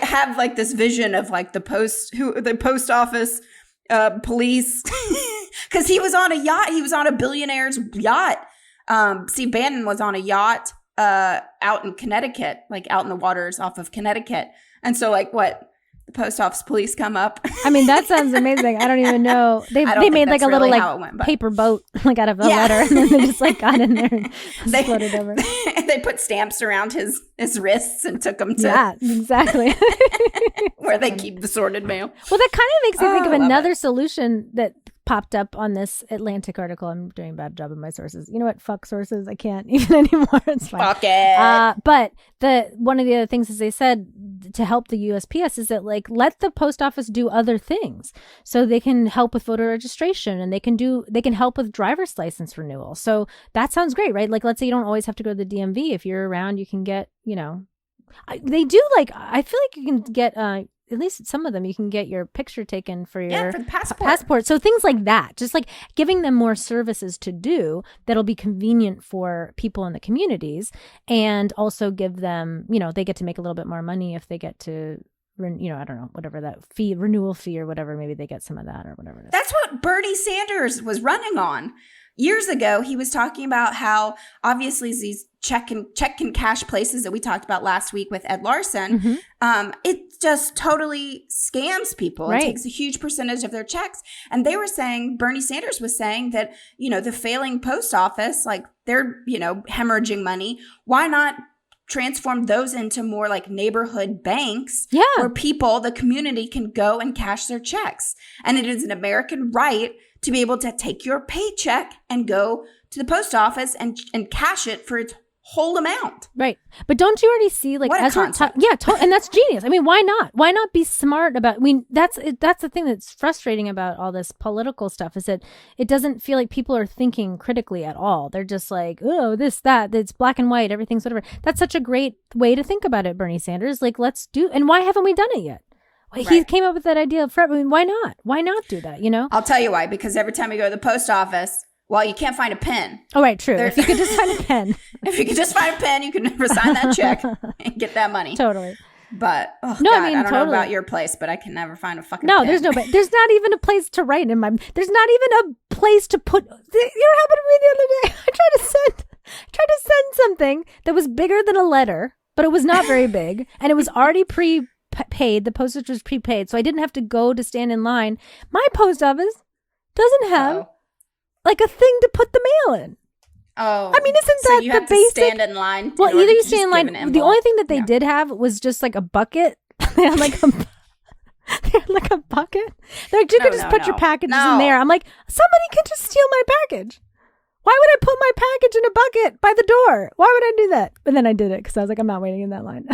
have like this vision of like the post office police, because he was on a yacht. He was on a billionaire's yacht. Steve Bannon was on a yacht out in Connecticut, like out in the waters off of Connecticut. And so like the post office police come up. I mean, that sounds amazing. I don't even know. They made like a little like paper boat like out of a letter, and then they just like got in there and floated over. They put stamps around his wrists and took him to exactly where they keep the sorted mail. Well, that kind of makes me think of another solution that popped up on this Atlantic article. I'm doing a bad job of my sources. You know what? Fuck sources. I can't even anymore. It's fine. Fuck it. But one of the other things is they said to help the USPS is that like let the post office do other things. So they can help with voter registration and they can help with driver's license renewal. So that sounds great, right? Like let's say you don't always have to go to the DMV. If you're around, you can get, they do like, I feel like you can get at least some of them, you can get your picture taken for your for the passport. So things like that, just like giving them more services to do that'll be convenient for people in the communities, and also give them, they get to make a little bit more money if they get to, I don't know, whatever that fee, renewal fee or whatever, maybe they get some of that or whatever it is. That's what Bernie Sanders was running on. Years ago, he was talking about how obviously these check and cash places that we talked about last week with Ed Larson, it just totally scams people. Right. It takes a huge percentage of their checks. And they were saying, Bernie Sanders was saying that, the failing post office, like they're, hemorrhaging money. Why not transform those into more like neighborhood banks where people, the community can go and cash their checks. And it is an American right to be able to take your paycheck and go to the post office and cash it for its whole amount. Right. But don't you already see like what a concept. And that's genius. I mean, why not? Why not be smart about, that's the thing that's frustrating about all this political stuff is that it doesn't feel like people are thinking critically at all. They're just like, oh, this, that, it's black and white, everything's whatever. That's such a great way to think about it, Bernie Sanders. Like, and why haven't we done it yet? Right. He came up with that idea of forever. I mean, why not? Why not do that, I'll tell you why. Because every time you go to the post office, you can't find a pen. Oh, right, true. If you could just find a pen. If you could just find a pen, you can never sign that check and get that money. Totally. But, I don't know about your place, but I can never find a fucking pen. There's there's not even a place to write in my, there's not even a place to put, happened to me the other day. I tried to send something that was bigger than a letter, but it was not very big, and it was already paid. The postage was prepaid, so I didn't have to go to stand in line. My post office doesn't have like a thing to put the mail in. Oh, I mean, isn't that you the have basic? To stand in line. Well, either you stand in line. The only thing that they did have was just like a bucket. They had like a bucket. They're like, you could just put your packages in there. I'm like, somebody could just steal my package. Why would I put my package in a bucket by the door? Why would I do that? But then I did it because I was like, I'm not waiting in that line.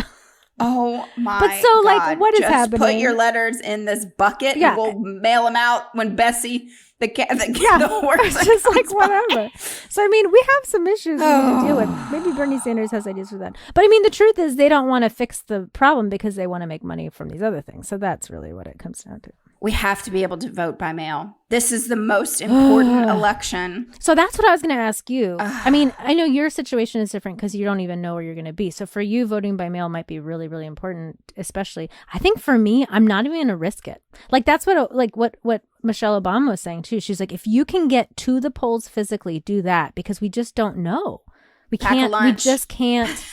Oh my But so, God. like, what is just happening? Put your letters in this bucket and we'll mail them out when Bessie, the horse. It's just like, whatever. So, I mean, we have some issues we need to deal with. Maybe Bernie Sanders has ideas for that. But, I mean, the truth is they don't want to fix the problem because they want to make money from these other things. So that's really what it comes down to. We have to be able to vote by mail. This is the most important election. So that's what I was going to ask you. I mean, I know your situation is different because you don't even know where you're going to be. So for you, voting by mail might be really, really important, especially. I think for me, I'm not even going to risk it. Like that's what Michelle Obama was saying too. She's like, if you can get to the polls physically, do that because we just don't know. We just can't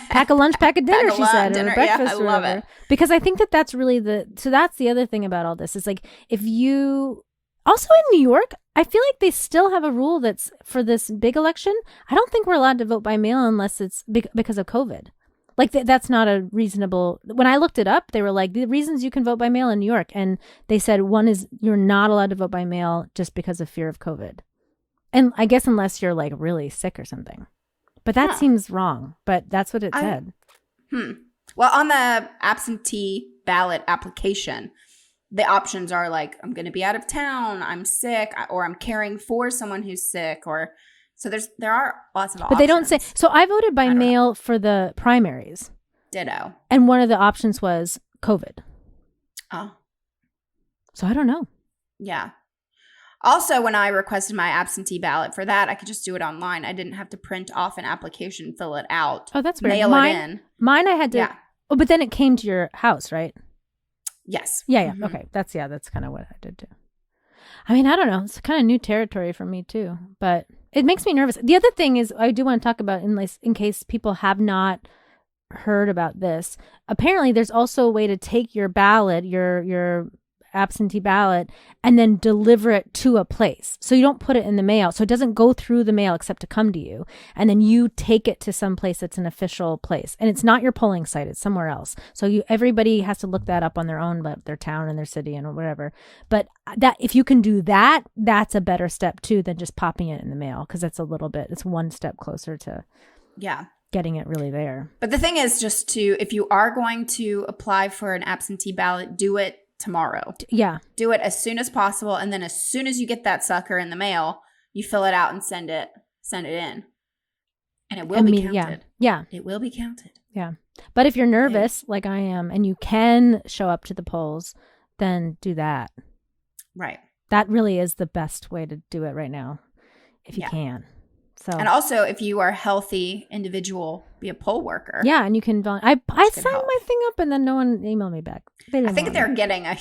pack a lunch, pack a dinner, she said, or a breakfast or whatever. It. Because I think that's really so that's the other thing about all this is like, if you, also in New York, I feel like they still have a rule that's for this big election. I don't think we're allowed to vote by mail unless it's because of COVID. Like that's not a reasonable, when I looked it up, they were like, the reasons you can vote by mail in New York. And they said one is you're not allowed to vote by mail just because of fear of COVID. And I guess unless you're like really sick or something. But that seems wrong. But that's what it said. Well, on the absentee ballot application, the options are like, I'm going to be out of town, I'm sick, or I'm caring for someone who's sick, or so there are lots of options. But they don't say. So I voted by mail for the primaries. Ditto. And one of the options was COVID. Oh. So I don't know. Yeah. Also, when I requested my absentee ballot for that, I could just do it online. I didn't have to print off an application, fill it out. Oh, that's weird. Mail it in. Mine I had to. Yeah. Oh, but then it came to your house, right? Yes. Yeah. Mm-hmm. Okay. That's kind of what I did too. I mean, I don't know. It's kind of new territory for me too, but it makes me nervous. The other thing is I do want to talk about in case people have not heard about this. Apparently, there's also a way to take your ballot, your absentee ballot, and then deliver it to a place. So you don't put it in the mail. So it doesn't go through the mail except to come to you. And then you take it to some place that's an official place. And it's not your polling site. It's somewhere else. So everybody has to look that up on their own, about their town and their city and whatever. But that if you can do that, that's a better step too than just popping it in the mail. Because it's one step closer to. Yeah. getting it really there. But the thing is if you are going to apply for an absentee ballot, do it tomorrow. Yeah. Do it as soon as possible. And then as soon as you get that sucker in the mail, you fill it out and send it in. And it will be counted. Yeah. It will be counted. Yeah. But if you're nervous, like I am, and you can show up to the polls, then do that. Right. That really is the best way to do it right now, if you can. So. And also, if you are a healthy individual, be a poll worker. Yeah, and you can. I signed my thing up, and then no one emailed me back. I think they're getting a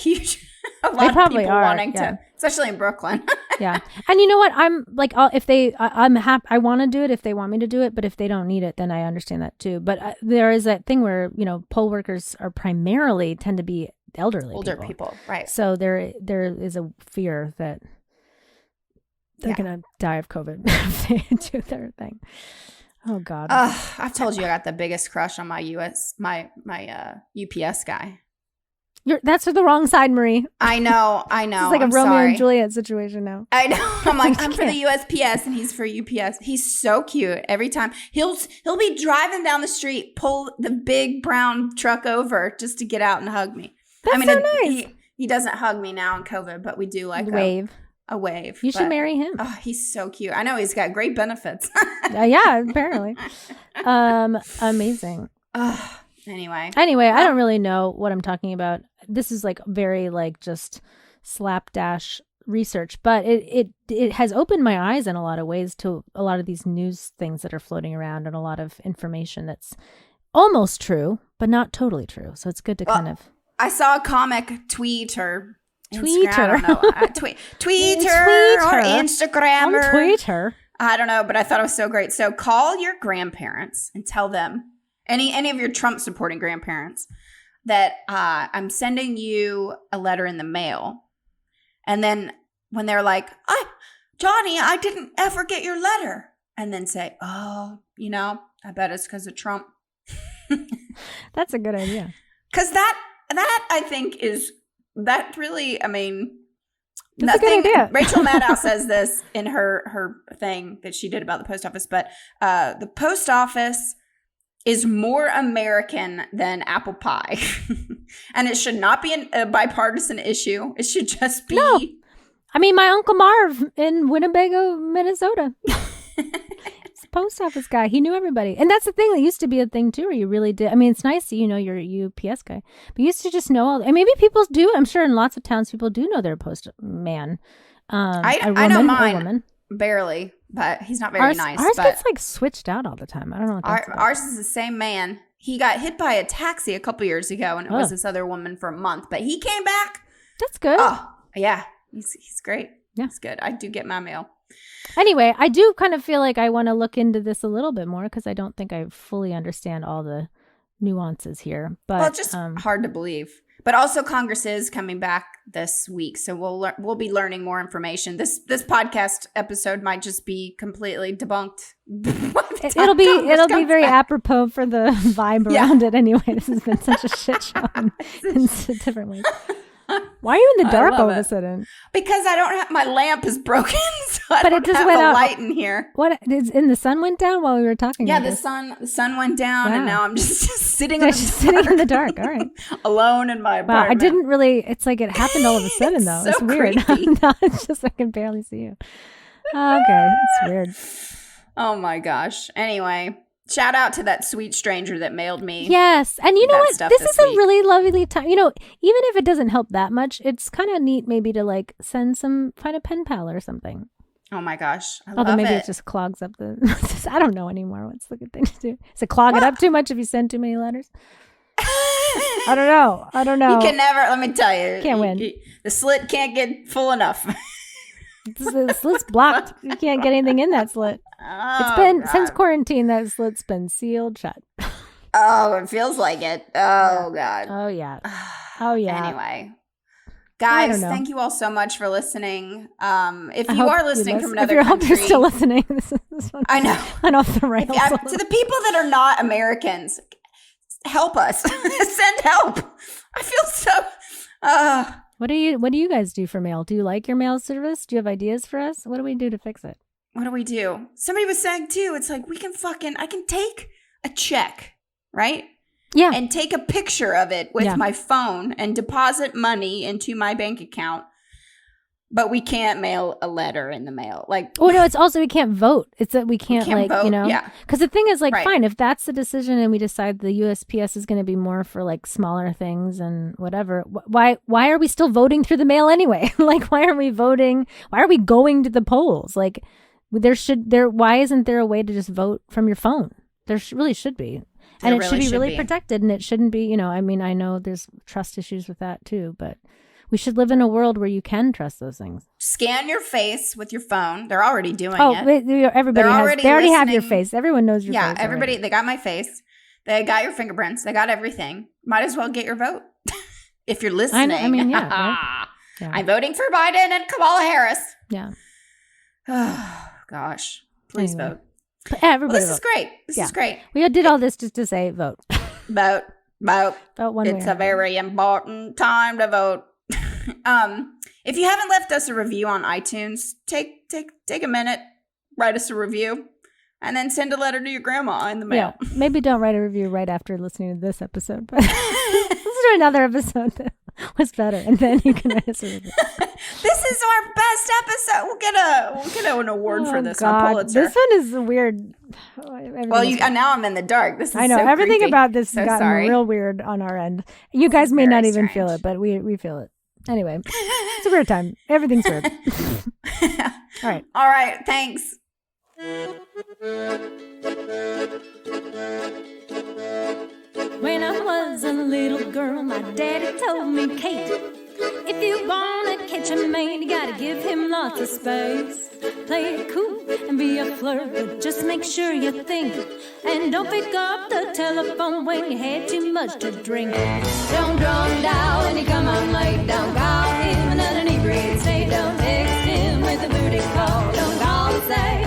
lot of people wanting to, especially in Brooklyn. Yeah, and you know what? I'm like, I'm happy. I want to do it if they want me to do it, but if they don't need it, then I understand that too. But there is that thing where poll workers are primarily tend to be older people, right? So there is a fear that they're gonna die of COVID if they do their thing. Oh God! I've told you I got the biggest crush on my UPS guy. That's the wrong side, Marie. I know. It's like a Romeo and Juliet situation now. I know. I'm like, I'm for the USPS and he's for UPS. He's so cute. Every time he'll be driving down the street, pull the big brown truck over just to get out and hug me. That's so nice. He doesn't hug me now in COVID, but we do like wave. A wave. You should marry him. Oh, he's so cute. I know he's got great benefits. Yeah, apparently. Amazing. Anyway, I don't really know what I'm talking about. This is like very like just slapdash research, but it has opened my eyes in a lot of ways to a lot of these news things that are floating around and a lot of information that's almost true, but not totally true. So it's good to kind of. I saw a comic tweet or Twitter. I don't know. Twitter or Instagram or Twitter. I don't know, but I thought it was so great. So call your grandparents and tell them, any of your Trump supporting grandparents, that I'm sending you a letter in the mail. And then when they're like, Johnny, I didn't ever get your letter. And then say, I bet it's because of Trump. That's a good idea. Because that I think is, that really, I mean, that's a good idea. Rachel Maddow says this in her thing that she did about the post office, but the post office is more American than apple pie. And it should not be a bipartisan issue. It should just be. No. I mean, my Uncle Marv in Winnebago, Minnesota. He's a post office guy. He knew everybody. And that's the thing. That used to be a thing, too, where you really did. I mean, it's nice that you know you're a UPS guy. But you used to just know all. And maybe people do. I'm sure in lots of towns, people do know their postman. I know mine. Barely. But he's not very nice. Ours gets like switched out all the time. I don't know what that's about. Ours is the same man. He got hit by a taxi a couple years ago, and it was this other woman for a month. But he came back. That's good. Oh, yeah. He's great. Yeah. He's good. I do get my mail. Anyway, I do kind of feel like I want to look into this a little bit more because I don't think I fully understand all the nuances here. But it's just hard to believe. But also, Congress is coming back this week, so we'll be learning more information. This podcast episode might just be completely debunked. It'll be very apropos for the vibe around it. Anyway, this has been such a shit show in different ways. Why are you in the dark all of a sudden? Because I don't have, my lamp is broken, so I but don't it just have went a out. Light in here. What is in the sun went down while we were talking? Yeah, the sun went down, and now I'm just sitting sitting in the dark. All right, alone in my apartment. Wow, I didn't really. It's like it happened all of a sudden though. So it's weird. No, it's just I can barely see you. Okay, it's weird. Oh my gosh. Anyway. Shout out to that sweet stranger that mailed me. Yes. And you know what? This is week. A really lovely time. You know, even if it doesn't help that much, it's kind of neat maybe to like find a pen pal or something. Oh my gosh. Although maybe it just clogs up the, I don't know anymore. What's the good thing to do? Does it clog it up too much if you send too many letters? I don't know. You can never, let me tell you. Can't win. The slit can't get full enough. The slit's blocked. You can't get anything in that slit. It's been since quarantine. That slit's been sealed shut. Oh, it feels like it. Oh God. Oh yeah. Oh yeah. Anyway, guys, thank you all so much for listening. If you are listening from another country, you're still listening. This one, I know. Went off the rails. To the people that are not Americans, help us. Send help. I feel so. What do you guys do for mail? Do you like your mail service? Do you have ideas for us? What do we do to fix it? What do we do? Somebody was saying too, it's like I can take a check, right? Yeah. And take a picture of it with my phone and deposit money into my bank account. But we can't mail a letter in the mail. Like, oh no, it's also we can't vote. It's that we can't like vote, you know. yeah. Because the thing is like Right. fine if that's the decision and we decide the USPS is going to be more for like smaller things and whatever. Why are we still voting through the mail anyway? Like why are we voting? Why are we going to the polls? Like why isn't there a way to just vote from your phone? There really should be. And it should be really protected, and it shouldn't be, you know, I mean, I know there's trust issues with that too, but we should live in a world where you can trust those things. Scan your face with your phone. They're already doing it. Everybody they already have your face. Everyone knows your face. Yeah, everybody, they got my face. They got your fingerprints. They got everything. Might as well get your vote. If you're listening. I mean, yeah, right? Yeah. I'm voting for Biden and Kamala Harris. Yeah. Oh, gosh. Please vote. But everybody this is great. This is great. We did all this just to say vote. Vote. Vote one way. It's a very important time to vote. If you haven't left us a review on iTunes, take a minute, write us a review, and then send a letter to your grandma in the mail. Yeah, maybe don't write a review right after listening to this episode, but listen to another episode that was better, and then you can write us a review. This is our best episode. We'll get an award for this on Pulitzer. This one is weird. Well, now I'm in the dark. This is I know so everything creepy. about this has gotten sorry. real weird on our end. You guys may not even feel strange. it, but we feel it. Anyway, it's a weird time. Everything's weird. All right. Thanks. When I was a little girl, my daddy told me, Kate, if you wanna catch a man, you gotta give him lots of space. Play it cool and be a flirt, but just make sure you think. And don't pick up the telephone when you had too much to drink. Don't draw him down when you come home late. Don't call him another inebriated state. Don't text him with a booty call. Don't call and say,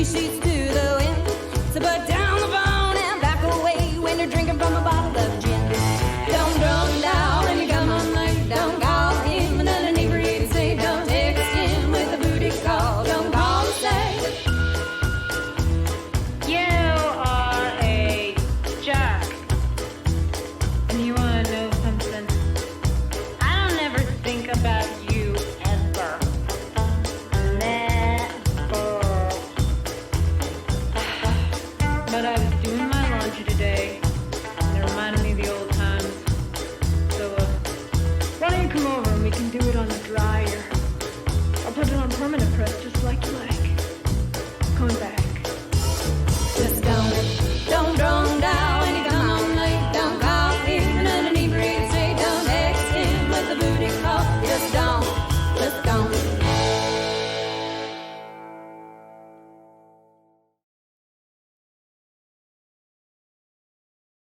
sheets to the wind. So put down the phone and back away when you're drinking from a bottle of gin. Don't draw him down when you come home late. Don't call him another inebriated state. Don't text him with a booty call. Don't call and say, you are a jerk. And you want to know something? I don't ever think about you ever. But I was doing my laundry today, and it reminded me of the old times. So, why don't you come over and we can do it on the dryer? I'll put it on permanent press just